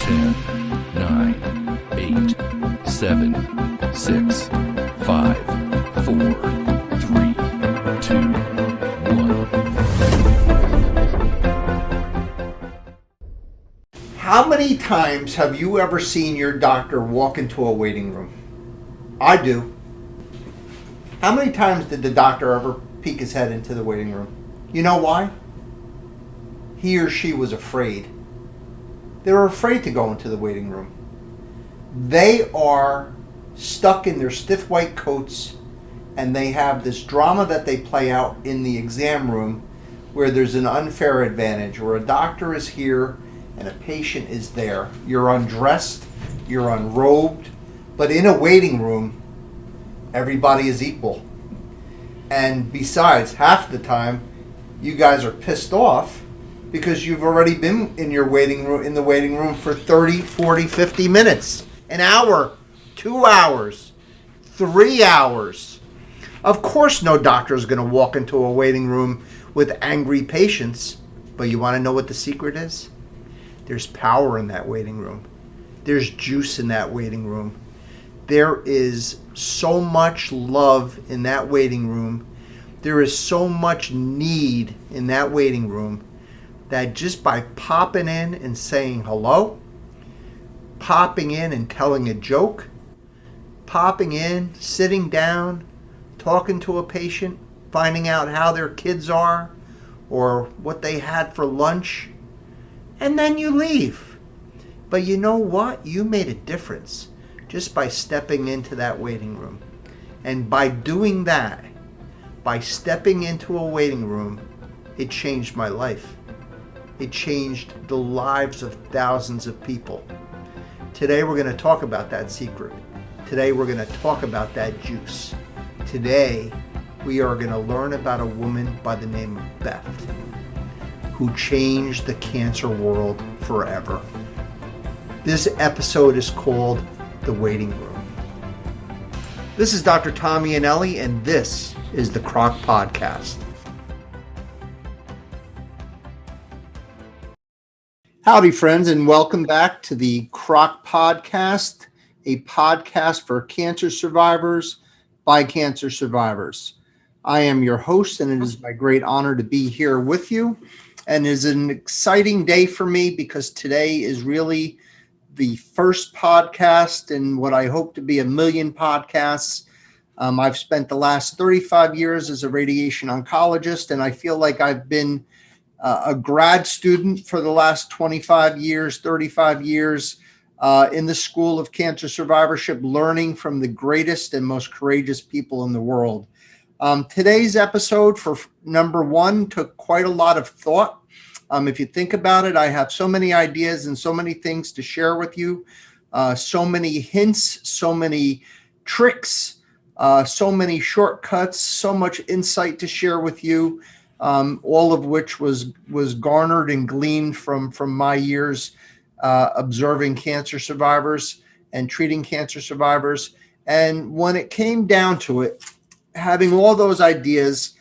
10, 9, 8, 7, 6, 5, 4, 3, 2, 1. How many times have you ever seen your doctor walk into a waiting room? I do. How many times did the doctor ever peek his head into the waiting room? You know why? He or she was afraid. They were afraid to go into the waiting room. They are stuck in their stiff white coats, and they have this drama that they play out in the exam room where there's an unfair advantage, where a doctor is here and a patient is there. You're undressed, you're unrobed, but in a waiting room, everybody is equal. And besides, half the time, you guys are pissed off because you've already been in your waiting room, in the waiting room for 30, 40, 50 minutes, an hour, 2 hours, 3 hours. Of course, no doctor is going to walk into a waiting room with angry patients, but you want to know what the secret is? There's power in that waiting room. There's juice in that waiting room. There is so much love in that waiting room. There is so much need in that waiting room that just by popping in and saying hello, popping in and telling a joke, popping in, sitting down, talking to a patient, finding out how their kids are or what they had for lunch, and then you leave. But you know what? You made a difference just by stepping into that waiting room. And by doing that, by stepping into a waiting room, it changed my life. It changed the lives of thousands of people. Today we're going to talk about that secret. Today we're going to talk about that juice. Today we are going to learn about a woman by the name of Beth, who changed the cancer world forever. This episode is called The Waiting Room. This is Dr. Tommy Anelli, and this is the CROC Podcast. Howdy, friends, and welcome back to the CROC Podcast, a podcast for cancer survivors by cancer survivors. I am your host, and it is my great honor to be here with you. And it is an exciting day for me because today is really the first podcast in what I hope to be 1 million podcasts. I've spent the last 35 years as a radiation oncologist, and I feel like I've been a grad student for the last 25 years, 35 years in the School of Cancer Survivorship, learning from the greatest and most courageous people in the world. Today's episode for number 1 took quite a lot of thought. If you think about it, I have so many ideas and so many things to share with you, so many hints, so many tricks, so many shortcuts, so much insight to share with you, all of which was garnered and gleaned from my years observing cancer survivors and treating cancer survivors. And when it came down to it, having all those ideas,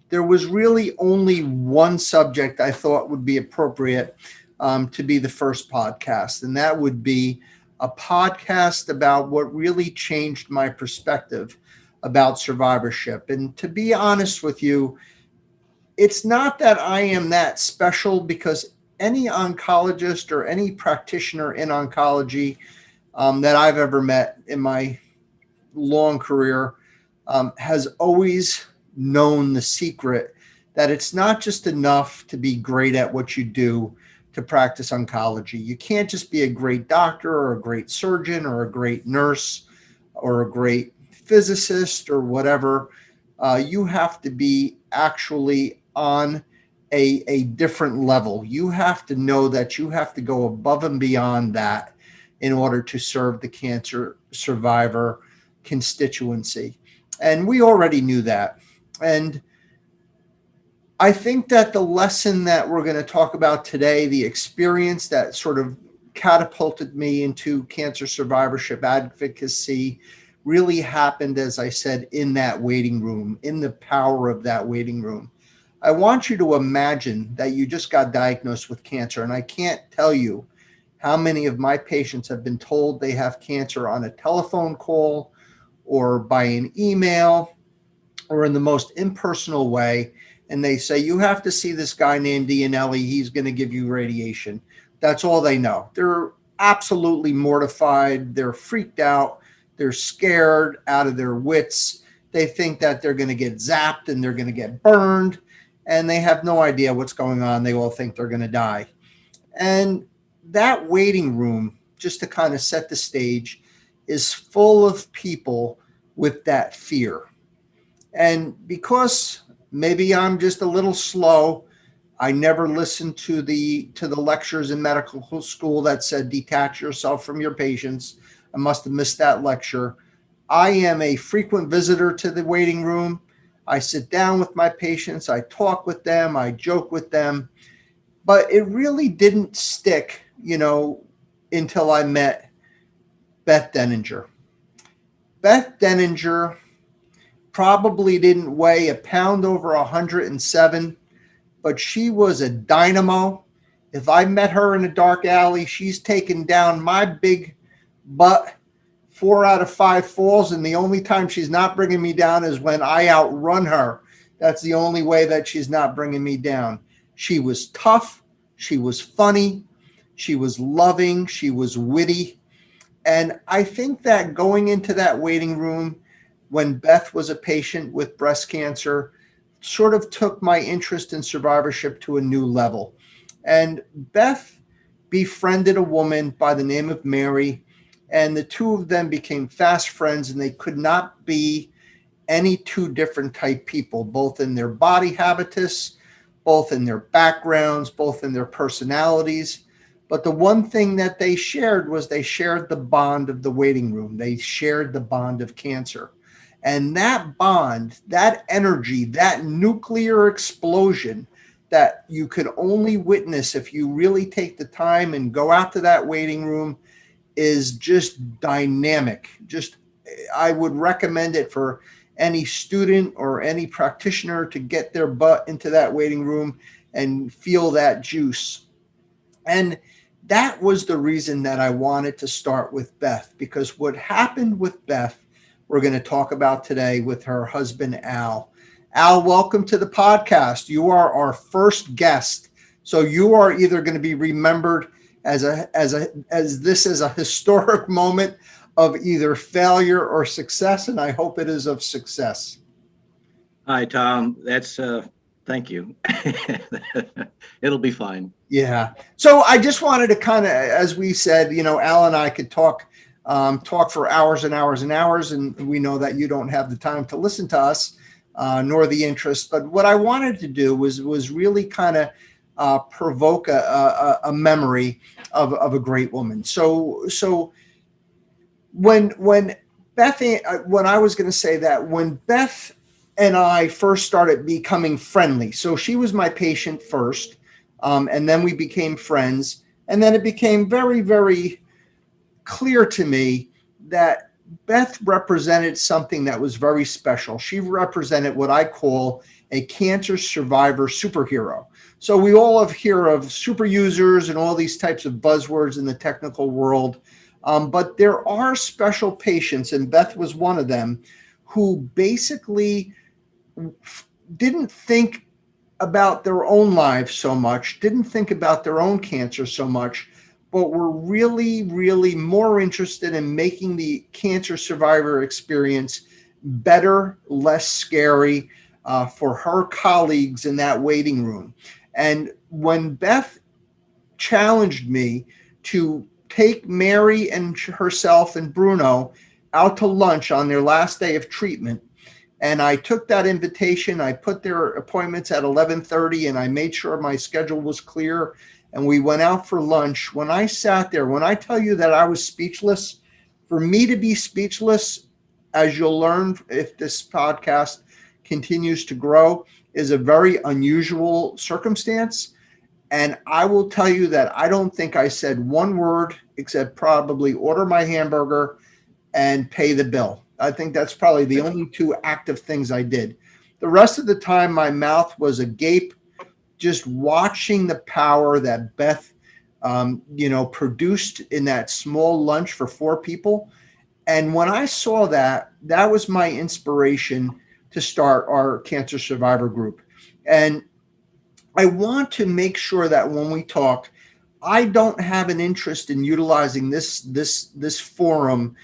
there was really only one subject I thought would be appropriate to be the first podcast, and that would be a podcast about what really changed my perspective about survivorship. And to be honest with you, it's not that I am that special, because any oncologist or any practitioner in oncology that I've ever met in my long career has always known the secret that it's not just enough to be great at what you do to practice oncology. You can't just be a great doctor or a great surgeon or a great nurse or a great physicist or whatever. You have to be actually on a different level. You have to know that you have to go above and beyond that in order to serve the cancer survivor constituency. And we already knew that. And I think that the lesson that we're going to talk about today, the experience that sort of catapulted me into cancer survivorship advocacy, really happened, as I said, in that waiting room, in the power of that waiting room. I want you to imagine that you just got diagnosed with cancer, and I can't tell you how many of my patients have been told they have cancer on a telephone call or by an email or in the most impersonal way. And they say, you have to see this guy named Iannelli. He's going to give you radiation. That's all they know. They're absolutely mortified. They're freaked out. They're scared out of their wits. They think that they're going to get zapped and they're going to get burned. And they have no idea what's going on. They all think they're going to die. And that waiting room, just to kind of set the stage, is full of people with that fear. And because maybe I'm just a little slow, I never listened to the lectures in medical school that said detach yourself from your patients. I must have missed that lecture. I am a frequent visitor to the waiting room. I sit down with my patients, I talk with them, I joke with them, but it really didn't stick, until I met Beth Denninger. Beth Denninger probably didn't weigh a pound over 107, but she was a dynamo. If I met her in a dark alley, she's taken down my big butt 4 out of 5 falls, and the only time she's not bringing me down is when I outrun her. That's the only way that she's not bringing me down. She was tough. She was funny. She was loving. She was witty. And I think that going into that waiting room when Beth was a patient with breast cancer sort of took my interest in survivorship to a new level. And Beth befriended a woman by the name of Mary, and the two of them became fast friends, and they could not be any two different type people, both in their body habitus, both in their backgrounds, both in their personalities. But the one thing that they shared was they shared the bond of the waiting room. They shared the bond of cancer. And that bond, that energy, that nuclear explosion that you could only witness if you really take the time and go out to that waiting room is just dynamic. I would recommend it for any student or any practitioner to get their butt into that waiting room and feel that juice. And that was the reason that I wanted to start with Beth, because what happened with Beth, we're going to talk about today with her husband, Al. Al, welcome to the podcast. You are our first guest. So you are either going to be remembered as this is a historic moment of either failure or success, and I hope it is of success. Hi, Tom. Thank you. It'll be fine. Yeah. So I just wanted to kind of, as we said, Al and I could talk for hours and hours and hours, and we know that you don't have the time to listen to us, nor the interest. But what I wanted to do was really kind of provoke a memory of a great woman. So when Beth, when I was going to say that when Beth and I first started becoming friendly, so she was my patient first, and then we became friends, and then it became very, very clear to me that Beth represented something that was very special. She represented what I call a cancer survivor superhero. So we all hear of super users and all these types of buzzwords in the technical world. But there are special patients, and Beth was one of them, who basically didn't think about their own lives so much, didn't think about their own cancer so much, but were really, really more interested in making the cancer survivor experience better, less scary for her colleagues in that waiting room. And when Beth challenged me to take Mary and herself and Bruno out to lunch on their last day of treatment, and I took that invitation, I put their appointments at 11:30, and I made sure my schedule was clear, and we went out for lunch. When I sat there, when I tell you that I was speechless, for me to be speechless, as you'll learn if this podcast continues to grow, is a very unusual circumstance. And I will tell you that I don't think I said one word except probably order my hamburger and pay the bill. I think that's probably the only two active things I did. The rest of the time, my mouth was agape, just watching the power that Beth produced in that small lunch for 4 people. And when I saw that, that was my inspiration to start our cancer survivor group. And I want to make sure that when we talk, I don't have an interest in utilizing this forum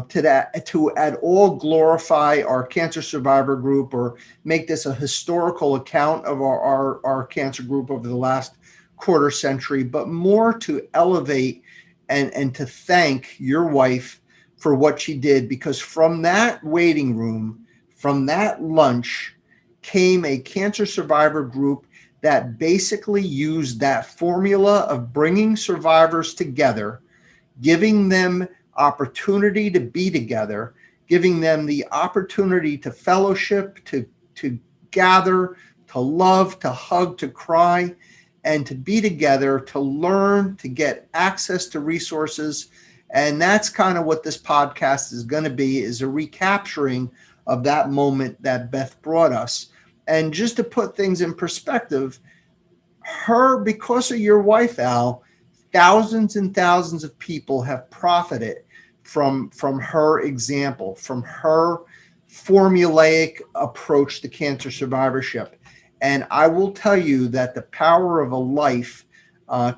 to at all glorify our cancer survivor group or make this a historical account of our cancer group over the last quarter century, but more to elevate and to thank your wife for what she did, because from that waiting room, from that lunch, came a cancer survivor group that basically used that formula of bringing survivors together, giving them opportunity to be together, giving them the opportunity to fellowship, to gather, to love, to hug, to cry, and to be together, to learn, to get access to resources. And that's kind of what this podcast is going to be, is a recapturing of that moment that Beth brought us. And just to put things in perspective, because of your wife, Al, thousands and thousands of people have profited from her example, from her formulaic approach to cancer survivorship. And I will tell you that the power of a life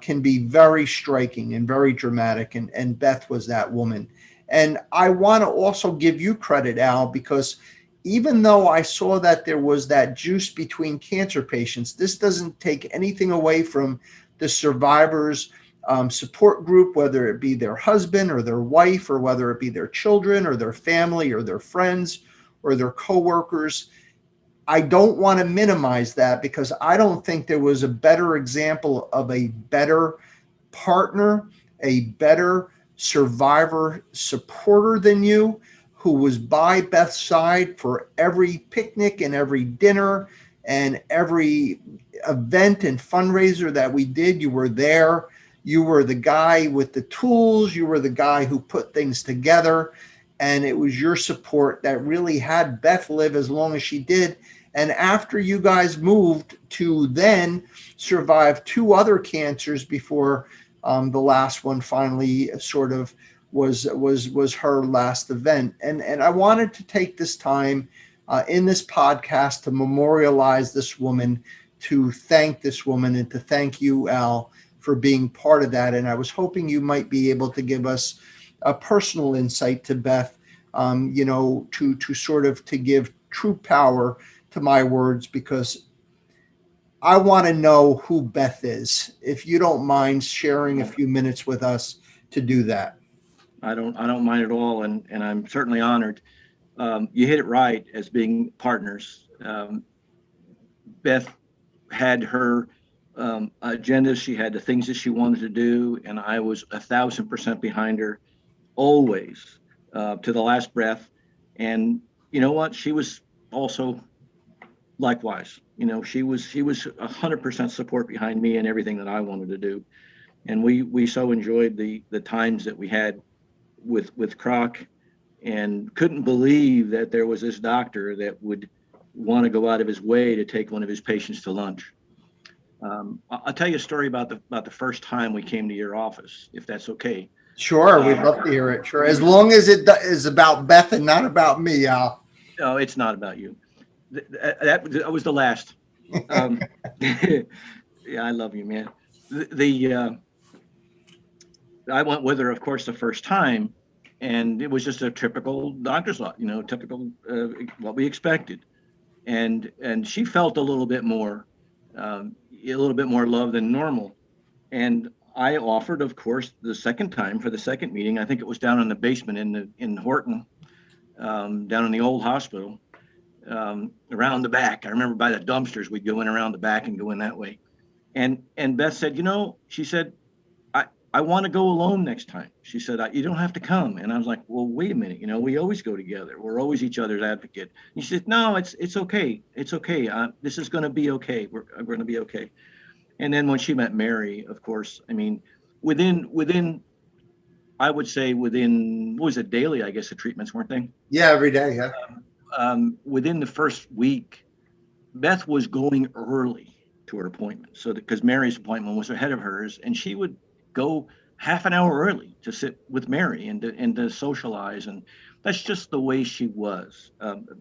can be very striking and very dramatic. And Beth was that woman. And I want to also give you credit, Al, because even though I saw that there was that juice between cancer patients, this doesn't take anything away from the survivors' support group, whether it be their husband or their wife, or whether it be their children or their family or their friends or their coworkers. I don't want to minimize that, because I don't think there was a better example of a better partner, a better survivor supporter than you, who was by Beth's side for every picnic and every dinner and every event and fundraiser that we did. You were there. You were the guy with the tools. You were the guy who put things together. And it was your support that really had Beth live as long as she did. And after you guys moved to then survive 2 other cancers before the last one finally sort of was her last event. And I wanted to take this time in this podcast to memorialize this woman, to thank this woman, and to thank you, Al, for being part of that. And I was hoping you might be able to give us a personal insight to Beth, to sort of to give true power to my words, because I want to know who Beth is. If you don't mind sharing a few minutes with us to do that. I don't mind at all, and I'm certainly honored. You hit it right as being partners. Beth had her agenda. She had the things that she wanted to do, and I was 1,000% behind her, always, to the last breath. And you know what? She was also likewise. She was 100% support behind me and everything that I wanted to do. And we so enjoyed the times that we had with CROC, and couldn't believe that there was this doctor that would want to go out of his way to take one of his patients to lunch. I'll tell you a story about the first time we came to your office, if that's okay. Sure, we'd love to hear it. Sure, as long as it is about Beth and not about me, Al. No, it's not about you. That was the last. Yeah, I love you, man. I went with her, of course, the first time, and it was just a typical doctor's lot, typical what we expected. And she felt a little bit more love than normal. And I offered, of course, the second time for the second meeting. I think it was down in the basement in Horton, down in the old hospital, around the back. I remember by the dumpsters, we'd go in around the back and go in that way. And Beth said, she said, I want to go alone next time. She said, you don't have to come. And I was like, well, wait a minute. We always go together. We're always each other's advocate. And she said, no, it's okay. It's okay. This is going to be okay. We're going to be okay. And then when she met Mary, of course, I mean, within, I would say within, what was it, daily, I guess the treatments, weren't they? Yeah, every day. Yeah. Within the first week, Beth was going early to her appointment. So because Mary's appointment was ahead of hers, and she would, go half an hour early to sit with Mary and to socialize, and that's just the way she was.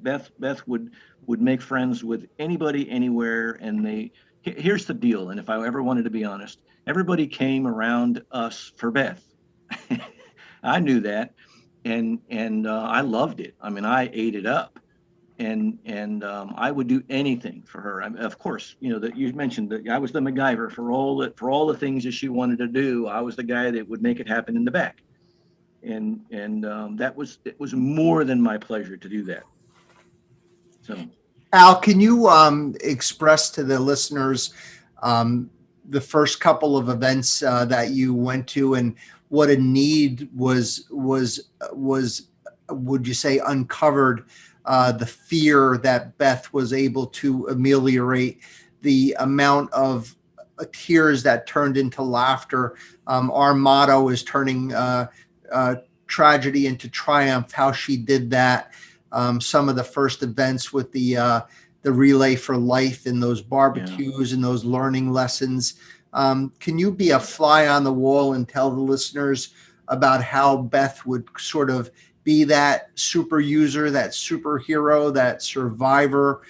Beth would make friends with anybody anywhere, and here's the deal. And if I ever wanted to be honest, everybody came around us for Beth. I knew that, and I loved it. I mean, I ate it up, and I would do anything for her. I mean, of course, that you mentioned that I was the MacGyver for all the things that she wanted to do. I was the guy that would make it happen in the back, and it was more than my pleasure to do that. So, Al, can you express to the listeners the first couple of events that you went to, and what a need was would you say uncovered the fear that Beth was able to ameliorate, the amount of tears that turned into laughter. Our motto is turning tragedy into triumph, how she did that. Some of the first events with the Relay for Life and those barbecues and those learning lessons. Can you be a fly on the wall and tell the listeners about how Beth would sort of be that super user, that superhero, that survivor,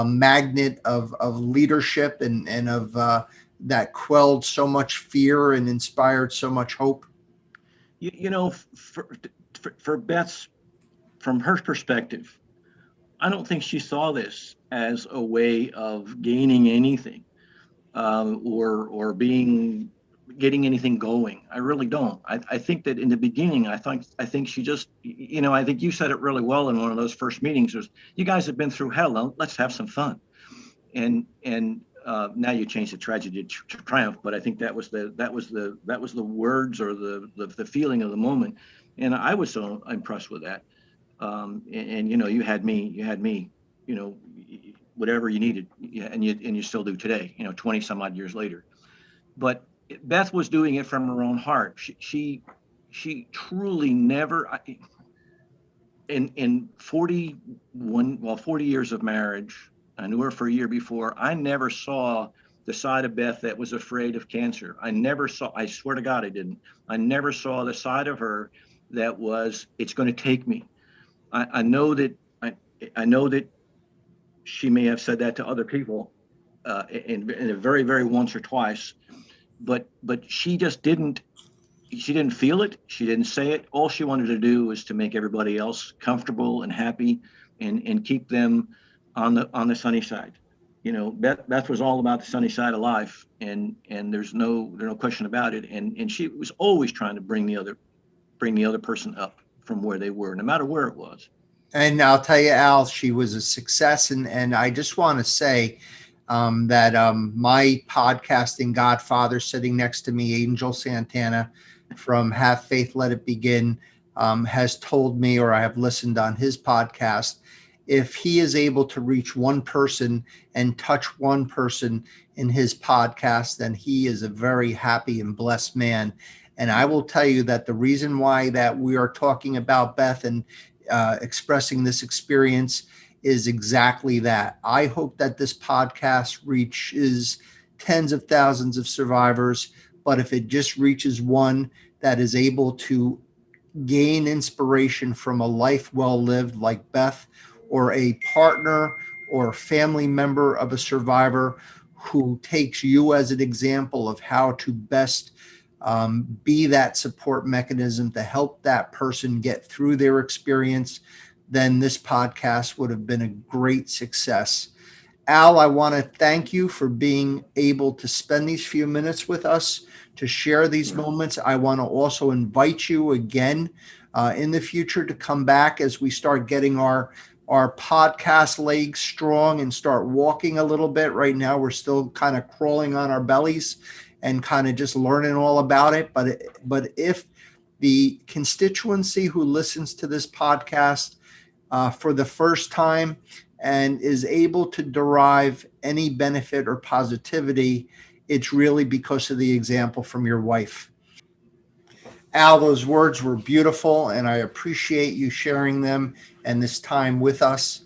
magnet of leadership and of that quelled so much fear and inspired so much hope? For Beth's, from her perspective, I don't think she saw this as a way of gaining anything or getting anything going. I really don't. I think that in the beginning, I think she just, I think you said it really well in one of those first meetings. Was, you guys have been through hell. Let's have some fun. And now you changed the tragedy to triumph. But I think that was the words or the feeling of the moment. And I was so impressed with that. And you had me, whatever you needed, and you still do today, 20 some odd years later. But Beth was doing it from her own heart. She truly never, in 40 years of marriage, I knew her for a year before, I never saw the side of Beth that was afraid of cancer. I swear to God, I didn't. I never saw the side of her that was, it's going to take me. I know that she may have said that to other people in a very, very once or twice, but she just didn't. She didn't feel it. She didn't say it. All she wanted to do was to make everybody else comfortable and happy, and keep them on the sunny side. Beth was all about the sunny side of life, and there's no question about it. And she was always trying to bring the other person up from where they were, no matter where it was. And I'll tell you, Al, she was a success. And I just want to say that my podcasting godfather sitting next to me, Angel Santana from Have Faith, Let It Begin, has told me, or I have listened on his podcast, if he is able to reach one person and touch one person in his podcast, then he is a very happy and blessed man. And I will tell you that the reason why that we are talking about Beth and expressing this experience is exactly that. I hope that this podcast reaches tens of thousands of survivors, but if it just reaches one that is able to gain inspiration from a life well lived like Beth, or a partner or family member of a survivor who takes you as an example of how to best be that support mechanism to help that person get through their experience, then this podcast would have been a great success. Al, I want to thank you for being able to spend these few minutes with us to share these moments. I want to also invite you again in the future to come back as we start getting our podcast legs strong and start walking a little bit. Right now, we're still kind of crawling on our bellies and kind of just learning all about it. But if the constituency who listens to this podcast for the first time and is able to derive any benefit or positivity, it's really because of the example from your wife. Al, those words were beautiful, and I appreciate you sharing them and this time with us.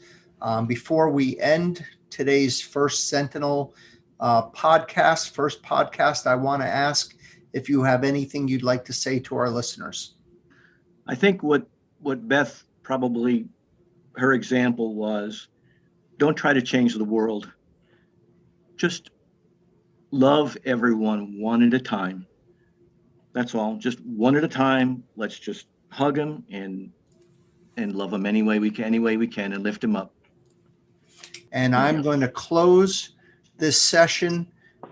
Before we end today's First Sentinel first podcast, I want to ask if you have anything you'd like to say to our listeners. I think what Beth probably, her example was, don't try to change the world. Just love everyone one at a time. That's all. Just one at a time. Let's just hug them and love them any way we can, and lift them up. And I'm going to close this session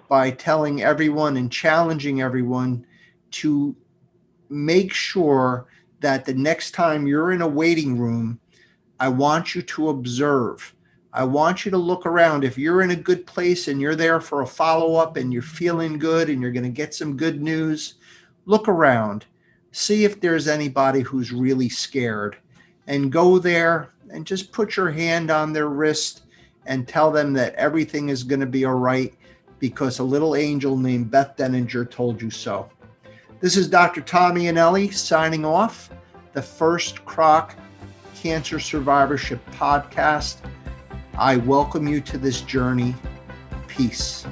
by telling everyone and challenging everyone to make sure that the next time you're in a waiting room, I want you to observe. I want you to look around. If you're in a good place and you're there for a follow-up and you're feeling good and you're going to get some good news, look around. See if there's anybody who's really scared, and go there and just put your hand on their wrist and tell them that everything is going to be all right because a little angel named Beth Denninger told you so. This is Dr. Tommy Anelli signing off, the first CROC Cancer Survivorship Podcast. I welcome you to this journey. Peace.